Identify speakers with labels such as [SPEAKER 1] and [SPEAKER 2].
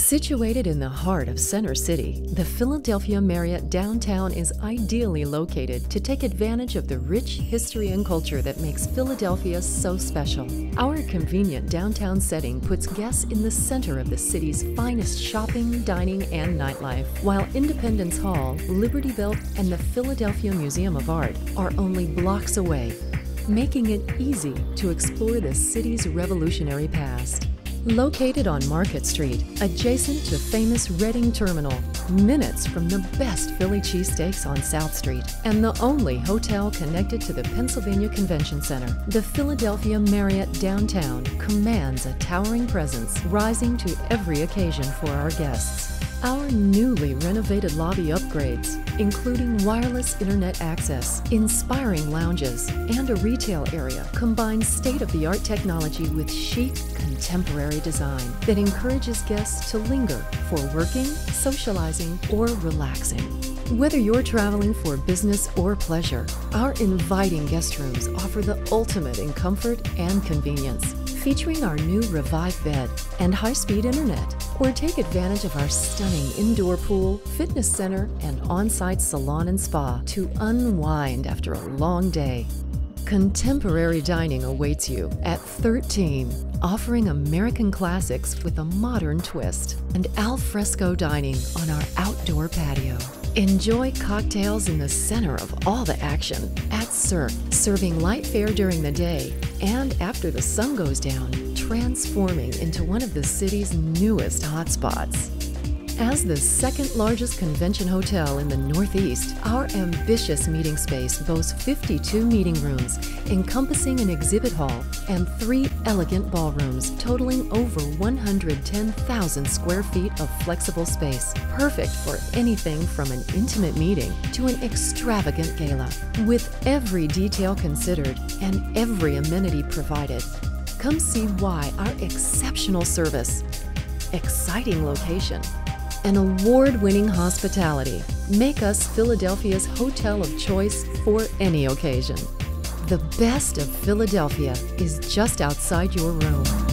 [SPEAKER 1] Situated in the heart of Center City, the Philadelphia Marriott Downtown is ideally located to take advantage of the rich history and culture that makes Philadelphia so special. Our convenient downtown setting puts guests in the center of the city's finest shopping, dining, and nightlife, while Independence Hall, Liberty Bell, and the Philadelphia Museum of Art are only blocks away, making it easy to explore the city's revolutionary past. Located on Market Street, adjacent to famous Reading Terminal, minutes from the best Philly cheesesteaks on South Street, and the only hotel connected to the Pennsylvania Convention Center, the Philadelphia Marriott Downtown commands a towering presence, rising to every occasion for our guests. Our newly renovated lobby upgrades, including wireless internet access, inspiring lounges, and a retail area, combine state-of-the-art technology with chic, contemporary design that encourages guests to linger for working, socializing, or relaxing. Whether you're traveling for business or pleasure, our inviting guest rooms offer the ultimate in comfort and convenience, featuring our new Revive bed and high-speed internet. Or take advantage of our stunning indoor pool, fitness center, and on-site salon and spa to unwind after a long day. Contemporary dining awaits you at 13, offering American classics with a modern twist, and al fresco dining on our outdoor patio. Enjoy cocktails in the center of all the action at Cirque, serving light fare during the day and after the sun goes down, transforming into one of the city's newest hotspots. As the second largest convention hotel in the Northeast, our ambitious meeting space boasts 52 meeting rooms, encompassing an exhibit hall and 3 elegant ballrooms, totaling over 110,000 square feet of flexible space, perfect for anything from an intimate meeting to an extravagant gala. With every detail considered and every amenity provided, come see why our exceptional service, exciting location, and award-winning hospitality make us Philadelphia's hotel of choice for any occasion. The best of Philadelphia is just outside your room.